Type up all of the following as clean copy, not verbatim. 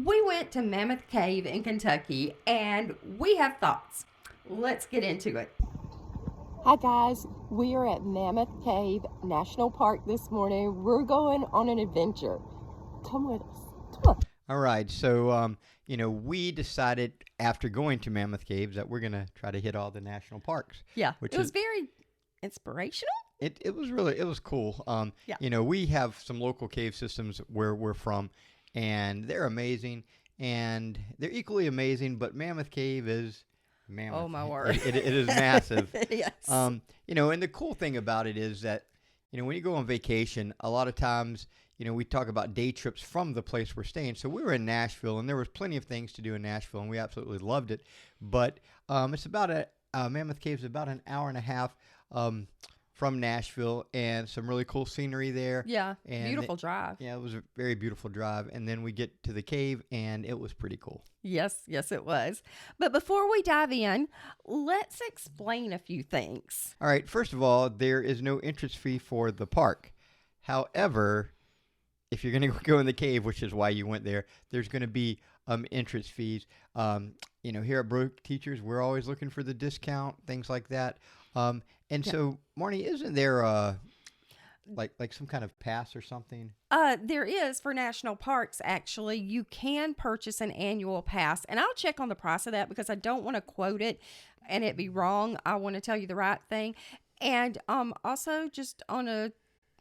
we went to Mammoth Cave in Kentucky, and we have thoughts. Let's get into it. Hi guys, we are at Mammoth Cave National Park this morning. We're going on an adventure. Come with us. Come on. All right, so we decided after going to Mammoth Caves that we're gonna try to hit all the national parks. Yeah, which it was very inspirational. It was cool. Yeah. We have some local cave systems where we're from, and they're amazing, and they're equally amazing. But Mammoth Cave is mammoth. Oh my word! It is massive. Yes. And the cool thing about it is that when you go on vacation, a lot of times we talk about day trips from the place we're staying. So we were in Nashville, and there was plenty of things to do in Nashville, and we absolutely loved it. But it's about Mammoth Cave is about an hour and a half from Nashville, and some really cool scenery there. Yeah, and beautiful drive. Yeah, it was a very beautiful drive. And then we get to the cave, and it was pretty cool. Yes, it was. But before we dive in, let's explain a few things. All right, first of all, there is no entrance fee for the park. However, if you're going to go in the cave, which is why you went there, there's going to be entrance fees. Here at Broke Teachers, we're always looking for the discount, things like that. So, Marnie, isn't there like some kind of pass or something? There is for national parks, actually. You can purchase an annual pass, and I'll check on the price of that because I don't want to quote it and it be wrong. I want to tell you the right thing. And also, just on a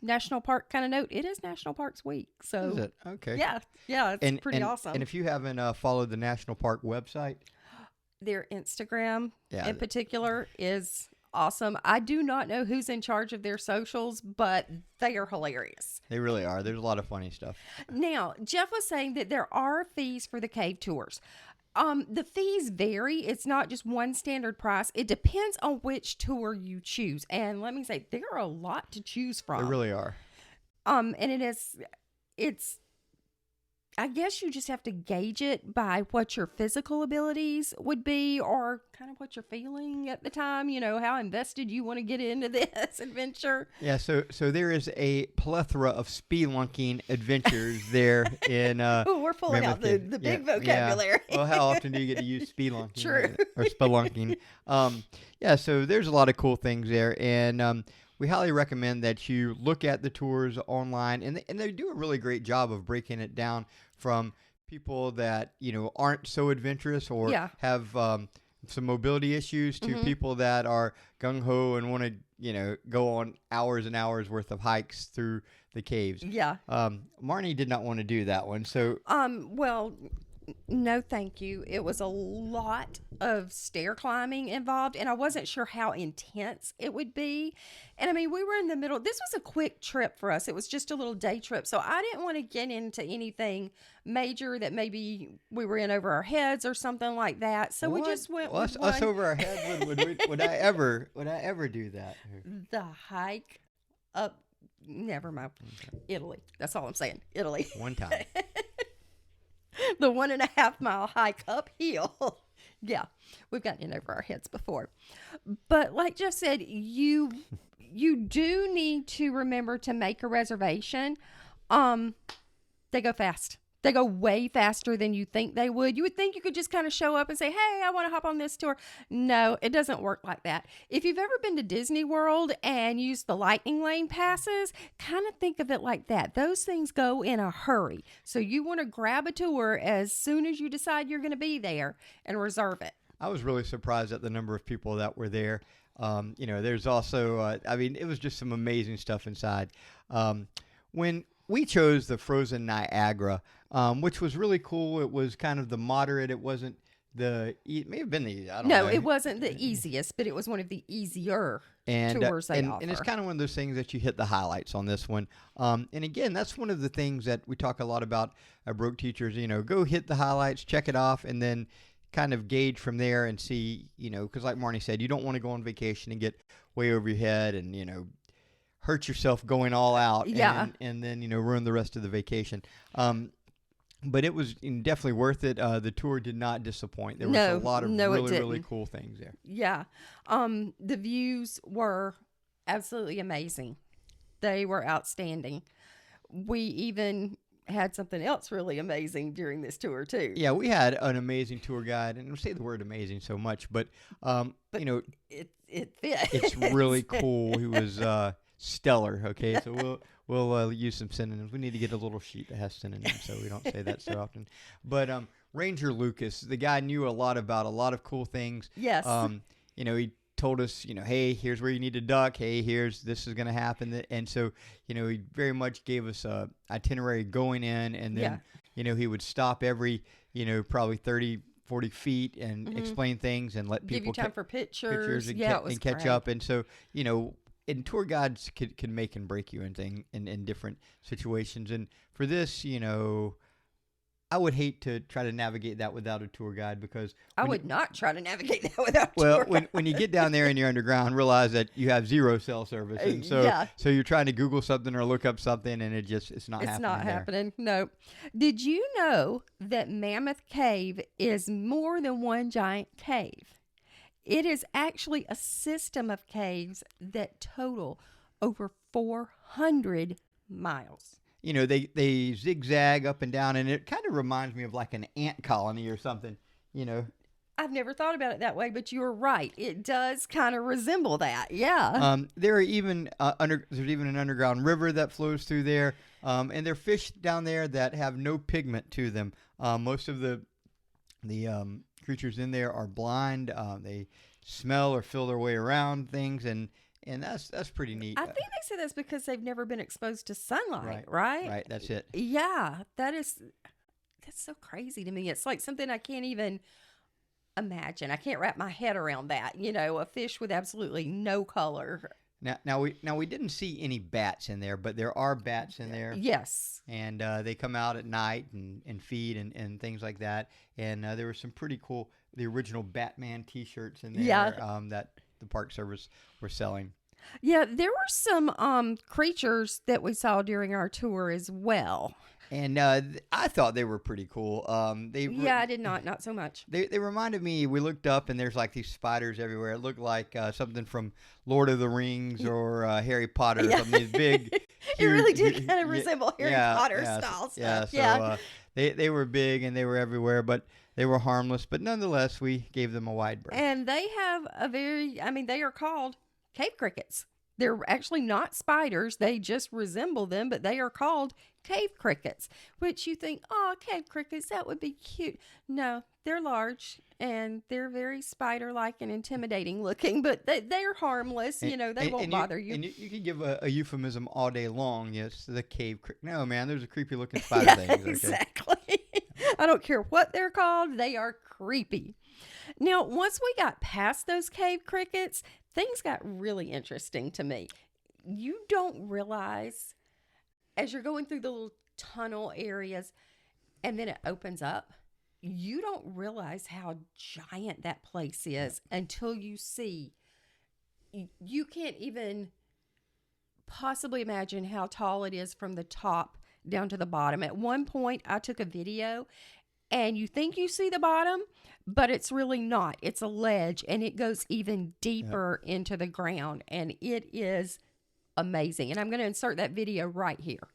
national park kind of note, it is National Parks Week. So is it? Okay. Yeah, it's pretty awesome. And if you haven't followed the National Park website, their Instagram in particular is awesome. I do not know who's in charge of their socials, but they are hilarious. They really are. There's a lot of funny stuff. Now, Jeff was saying that there are fees for the cave tours. The fees vary. It's not just one standard price. It depends on which tour you choose. And let me say, there are a lot to choose from. There really are. And it's I guess you just have to gauge it by what your physical abilities would be, or kind of what you're feeling at the time, how invested you want to get into this adventure. Yeah, so there is a plethora of spelunking adventures there in we're pulling out the big vocabulary. Yeah. Well, how often do you get to use spelunking? True. Or spelunking? So there's a lot of cool things there, and we highly recommend that you look at the tours online, and they do a really great job of breaking it down from people that aren't so adventurous or have some mobility issues to people that are gung-ho and want to go on hours and hours worth of hikes through the caves. Yeah. Marnie did not want to do that one, so well, no thank you. It was a lot of stair climbing involved, and I wasn't sure how intense it would be. And I mean, we were in the middle. This was a quick trip for us. It was just a little day trip, so I didn't want to get into anything major that maybe we were in over our heads or something like that. So we just went with us over our heads. Would I ever do that? The hike up. Never mind. Okay. Italy. That's all I'm saying. Italy. One time. The 1.5 mile hike uphill. Yeah, we've gotten in over our heads before. But like Jeff said, you do need to remember to make a reservation. They go fast. They go way faster than you think they would. You would think you could just kind of show up and say, hey, I want to hop on this tour. No, it doesn't work like that. If you've ever been to Disney World and used the lightning lane passes, kind of think of it like that. Those things go in a hurry. So you want to grab a tour as soon as you decide you're going to be there and reserve it. I was really surprised at the number of people that were there. There's also, it was just some amazing stuff inside. When we chose the Frozen Niagara, which was really cool. It was kind of the moderate. It wasn't it may have been the, I don't know. No, it wasn't the easiest, but it was one of the easier tours they offer. And it's kind of one of those things that you hit the highlights on this one. And again, that's one of the things that we talk a lot about at Broke Teachers, go hit the highlights, check it off, and then kind of gauge from there and see, because like Marnie said, you don't want to go on vacation and get way over your head and, hurt yourself going all out and then, ruin the rest of the vacation. But it was definitely worth it. The tour did not disappoint. There was a lot of really cool things there. Yeah. The views were absolutely amazing. They were outstanding. We even had something else really amazing during this tour too. Yeah, we had an amazing tour guide, and I say the word amazing so much, but you know, It fit. it's really cool. He was stellar. Okay, so we'll use some synonyms. We need to get a little sheet that has synonyms, so we don't say that so often. But Ranger Lucas, the guy knew a lot about a lot of cool things. Yes. He told us, hey, here's where you need to duck. Hey, this is going to happen. And so, he very much gave us a itinerary going in, and then, he would stop every, probably 30, 40 feet and explain things and let give people you time for pictures. and, It was and catch great. up. And so, and tour guides can make and break you in different situations. And for this, I would hate to try to navigate that without a tour guide, because I would not try to navigate that without a well, tour guide. when you get down there and you're underground, realize that you have zero cell service, and so you're trying to Google something or look up something, and it's not happening. It's not there. happening. No. Did you know that Mammoth Cave is more than one giant cave? It is actually a system of caves that total over 400 miles. They zigzag up and down, and it kind of reminds me of like an ant colony or something, I've never thought about it that way, but you're right. It does kind of resemble that. Yeah. There are even there's even an underground river that flows through there, and there are fish down there that have no pigment to them. Most of the creatures in there are blind. They smell or feel their way around things, and that's pretty neat. I think they say that's because they've never been exposed to sunlight, right? Right, that's it. Yeah, that's so crazy to me. It's like something I can't even imagine. I can't wrap my head around that. A fish with absolutely no color. Now we didn't see any bats in there, but there are bats in there. Yes. And they come out at night and feed and things like that. And there were some pretty cool, the original Batman T-shirts in there that the Park Service were selling. Yeah, there were some creatures that we saw during our tour as well. And I thought they were pretty cool. I did not so much. They reminded me, we looked up and there's like these spiders everywhere. It looked like something from Lord of the Rings or Harry Potter. Or something. These big, it really did kind of resemble Harry Potter style stuff. So they were big and they were everywhere, but they were harmless. But nonetheless, we gave them a wide berth. And they have they are called cave crickets. They're actually not spiders. They just resemble them, but they are called cave crickets, which you think, oh, cave crickets, that would be cute. No, they're large and they're very spider-like and intimidating looking, but they're harmless. They won't bother you. And you can give a euphemism all day long. Yes, the cave cricket. No, man, there's a creepy looking spider thing. Okay? Exactly. I don't care what they're called. They are creepy. Now, once we got past those cave crickets, things got really interesting to me. You don't realize, as you're going through the little tunnel areas and then it opens up, you don't realize how giant that place is until you see. You can't even possibly imagine how tall it is from the top down to the bottom. At one point, I took a video and you think you see the bottom, but it's really not. It's a ledge, and it goes even deeper into the ground, and it is amazing. And I'm going to insert that video right here.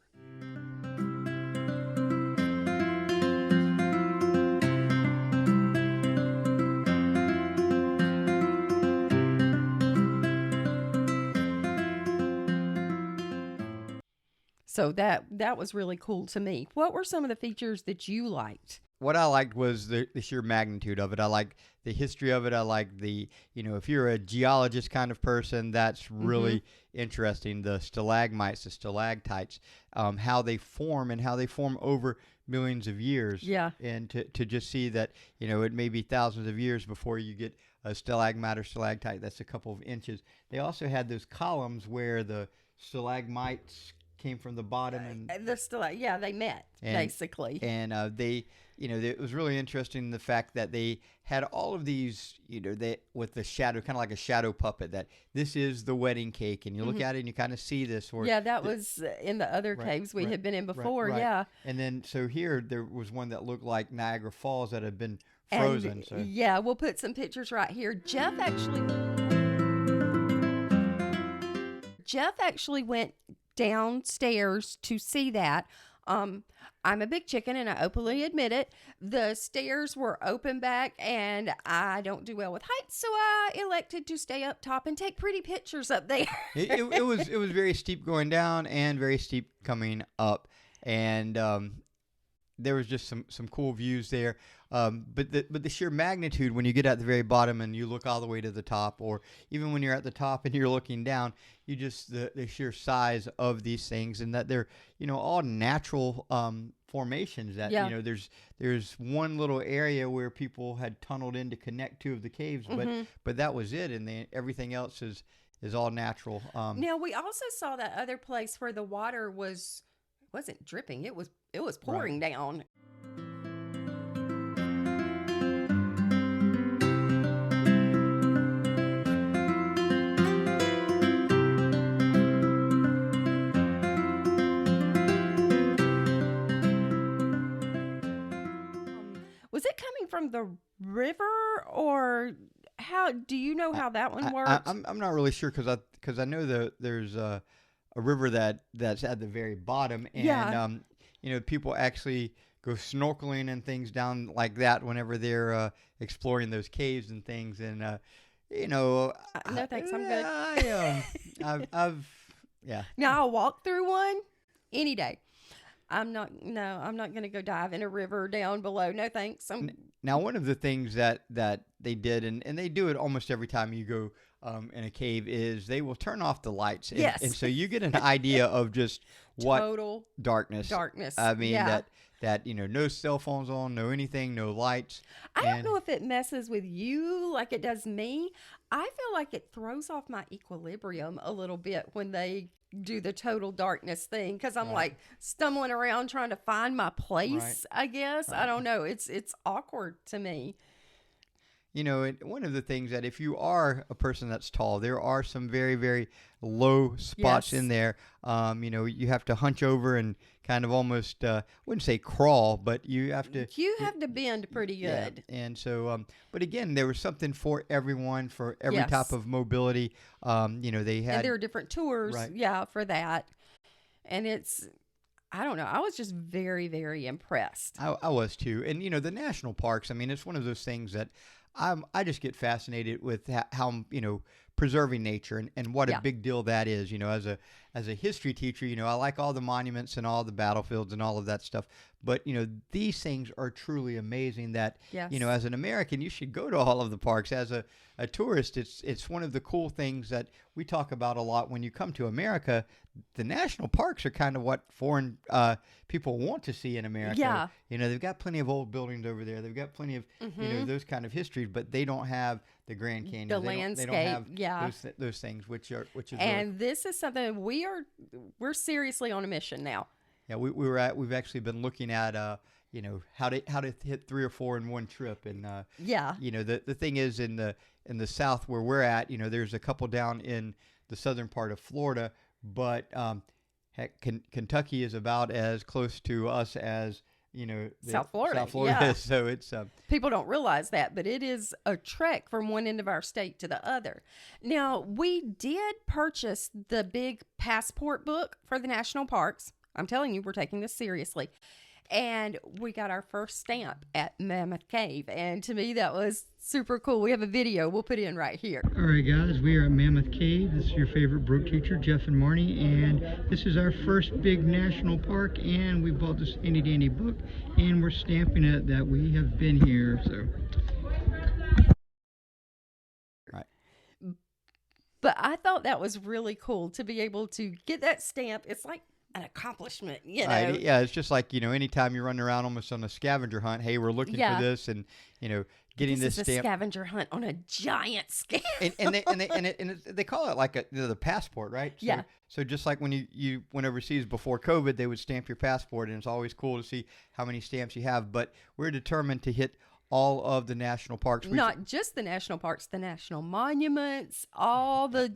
So that was really cool to me. What were some of the features that you liked? What I liked was the sheer magnitude of it. I like the history of it. I like if you're a geologist kind of person, that's really interesting. The stalagmites, the stalactites, how they form and how they form over millions of years. Yeah. And to just see that, it may be thousands of years before you get a stalagmite or stalactite that's a couple of inches. They also had those columns where the stalagmites came from the bottom and they met basically. And they, it was really interesting the fact that they had all of these, they with the shadow, kind of like a shadow puppet, that this is the wedding cake, and you look at it and you kind of see this. That was in the other caves we had been in before. Right. Yeah. And then so here there was one that looked like Niagara Falls that had been frozen. And, we'll put some pictures right here. Jeff actually went downstairs to see that. I'm a big chicken and I openly admit it. The stairs were open back and I don't do well with heights, so I elected to stay up top and take pretty pictures up there. It was very steep going down and very steep coming up, and there was just some cool views there. But the sheer magnitude when you get at the very bottom and you look all the way to the top, or even when you're at the top and you're looking down, you just the sheer size of these things, and that they're all natural formations. That Yeah. there's one little area where people had tunneled in to connect two of the caves, but that was it, and then everything else is all natural. Now we also saw that other place where the water wasn't dripping; it was pouring down. Was it coming from the river, or how? Do you know how that one works? I'm not really sure because I know there's a river that's at the very bottom, and Yeah. people actually go snorkeling and things down like that whenever they're exploring those caves and things, and No thanks, I'm good. I've yeah. Now I'll walk through one any day. I'm not going to go dive in a river down below. No thanks. Now, one of the things that they did, and they do it almost every time you go in a cave, is they will turn off the lights. And, Yes. and so you get an idea of just what Total darkness. I mean, yeah. that no cell phones on, no anything, no lights. I don't and- know if it messes with you like it does me. I feel like it throws off my equilibrium a little bit when they do the total darkness thing, because I'm like stumbling around trying to find my place. I guess I don't know. It's awkward to me. One of the things that if you are a person that's tall, there are some very, very low spots Yes. in there. You have to hunch over and kind of almost, wouldn't say crawl, but you have to. You have to bend pretty Yeah. good. And so, but again, there was something for everyone, for every Yes. type of mobility. They And had. there are different tours, Right. for that. And I don't know. I was just very, very impressed. I was too. And, the national parks, I mean, it's one of those things that I just get fascinated with how preserving nature and what Yeah. a big deal that is. As a history teacher, I like all the monuments and all the battlefields and all of that stuff. But, these things are truly amazing that, Yes. as an American, you should go to all of the parks. As a tourist, it's one of the cool things that we talk about a lot when you come to America. The national parks are kind of what foreign people want to see in America. Yeah. They've got plenty of old buildings over there. They've got plenty of, those kind of histories, but they don't have the Grand Canyon. The They landscape, don't have yeah. those things, which is And this is something we're seriously on a mission now. yeah. We've actually been looking at how to hit 3 or 4 in one trip, and Yeah. the thing is in the South where we're at, there's a couple down in the southern part of Florida, but heck, Kentucky is about as close to us as South Florida, South Florida yeah. is. So it's People don't realize that, but it is a trek from one end of our state to the other. Now, we did purchase the big passport book for the national parks. I'm telling you, we're taking this seriously. And we got our first stamp at Mammoth Cave. And to me, that was super cool. We have a video we'll put in right here. All right, guys, we are at Mammoth Cave. This is your favorite brook teacher, Jeff and Marnie, and this is our first big national park, and we bought this handy dandy book, and we're stamping it that we have been here. So, right. But I thought that was really cool to be able to get that stamp. It's like an accomplishment, Right. Yeah, it's just like, anytime you're running around almost on a scavenger hunt, hey, we're looking Yeah. for this, and, getting This this is a stamp. scavenger hunt on a giant scale. And they call it like the passport, right? So, Yeah. So just like when you went overseas before COVID, they would stamp your passport, and it's always cool to see how many stamps you have. But we're determined to hit all of the national parks. Not just the national parks, the national monuments, all the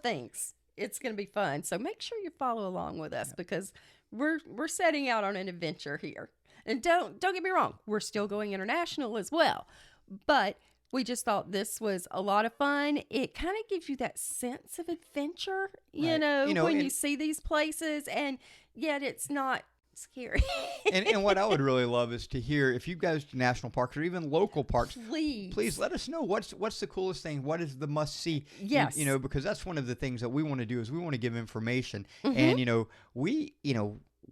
things. It's going to be fun. So make sure you follow along with us because we're setting out on an adventure here. And don't get me wrong, we're still going international as well. But we just thought this was a lot of fun. It kind of gives you that sense of adventure, Right. when And- you see these places, and yet it's not scary. And what I would really love is to hear if you guys to national parks or even local parks, Please let us know what's the coolest thing, what is the must see. Yes. Because that's one of the things that we want to do is we want to give information, Mm-hmm. and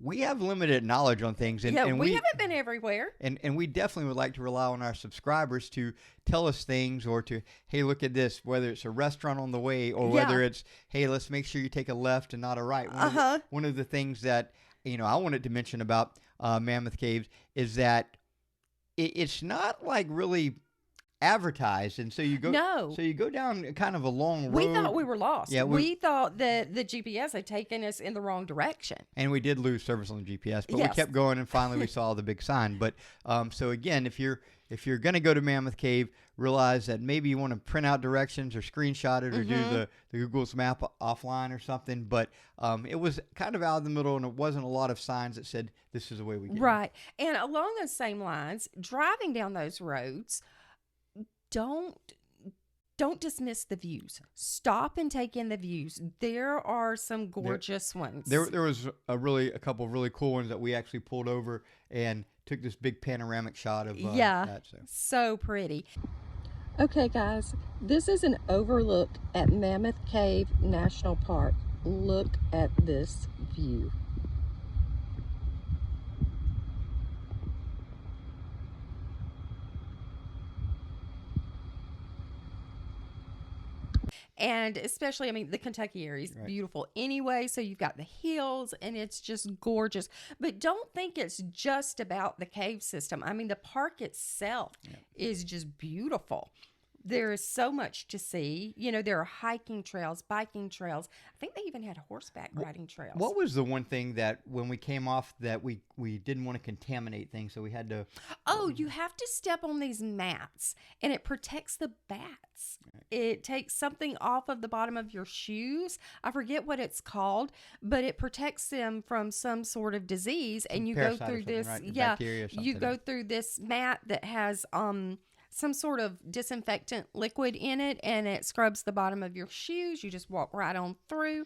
we have limited knowledge on things, and we haven't been everywhere. and we definitely would like to rely on our subscribers to tell us things, or to, hey, look at this, whether it's a restaurant on the way or whether it's, hey, let's make sure you take a left and not a right. One of the things that I wanted to mention about Mammoth Caves is that it's not like really advertised, and so you go down kind of a long road. We thought we were lost. Yeah, we thought that the GPS had taken us in the wrong direction. And we did lose service on the GPS, but Yes. we kept going, and finally we saw the big sign. But so again, if you're going to go to Mammoth Cave, realize that maybe you want to print out directions or screenshot it or do the Google's map offline or something. But it was kind of out in the middle, and it wasn't a lot of signs that said this is the way we get. Right. And along those same lines, driving down those roads, don't dismiss the views. Stop and take in the views. There are some gorgeous ones. There was a couple of really cool ones that we actually pulled over and took this big panoramic shot of. That, so pretty. Okay, guys, this is an overlook at Mammoth Cave National Park. Look at this view. And especially, I mean, the Kentucky area is beautiful anyway. So you've got the hills, and it's just gorgeous. But don't think it's just about the cave system. I mean, the park itself is just beautiful. There is so much to see. There are hiking trails, biking trails. I think they even had horseback riding trails. What was the one thing that when we came off that we didn't want to contaminate things, so we had to? Oh, you have to step on these mats, and it protects the bats. It takes something off of the bottom of your shoes. I forget what it's called, but it protects them from some sort of disease. And you go through this, bacteria or something. You go through this mat that has some sort of disinfectant liquid in it, and it scrubs the bottom of your shoes. You just walk right on through,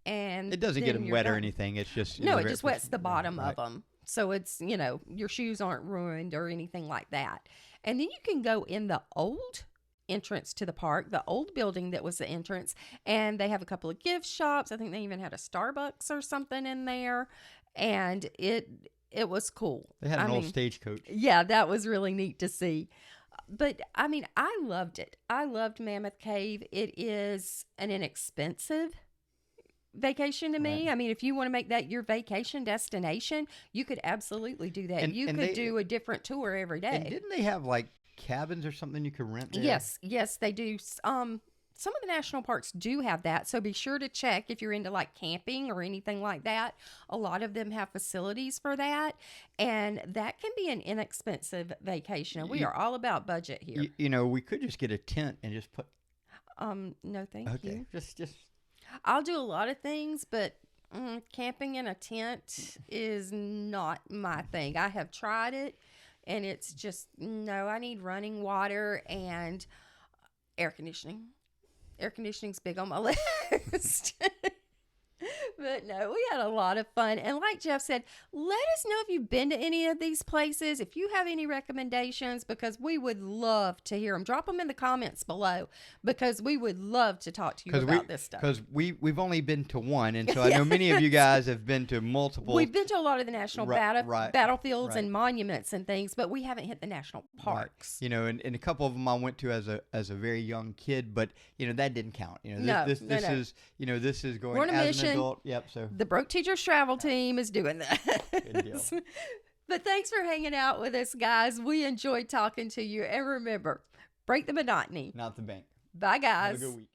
and it doesn't get them wet or anything. It's just it just wets the bottom of them. So it's your shoes aren't ruined or anything like that. And then you can go in the old entrance to the park, the old building that was the entrance, and they have a couple of gift shops. I think they even had a Starbucks or something in there, and it was cool. They had an old stagecoach. Yeah, that was really neat to see. But I mean, I loved it. I loved Mammoth Cave. It is an inexpensive vacation to me. I mean, if you want to make that your vacation destination, you could absolutely do that. You could do a different tour every day. And didn't they have like cabins or something you could rent there? Yes, they do. Some of the national parks do have that, so be sure to check if you're into like camping or anything like that. A lot of them have facilities for that, and that can be an inexpensive vacation. We are all about budget here. We could just get a tent and just put. No, thank you. Just. I'll do a lot of things, but camping in a tent is not my thing. I have tried it, and it's just no. I need running water and air conditioning. Air conditioning's big on my list. But no, we had a lot of fun. And like Jeff said, let us know if you've been to any of these places, if you have any recommendations, because we would love to hear them. Drop them in the comments below, because we would love to talk to you about this stuff. Because we've only been to one, and so I know many of you guys have been to multiple. We've been to a lot of the national battlefields and monuments and things, but we haven't hit the national parks. And a couple of them I went to as a very young kid, but that didn't count. This is going We're on a as mission. an adult. Yep. So the Broke Teachers Travel Team is doing that. good deal. But thanks for hanging out with us, guys. We enjoyed talking to you. And remember, break the monotony. Not the bank. Bye, guys. Have a good week.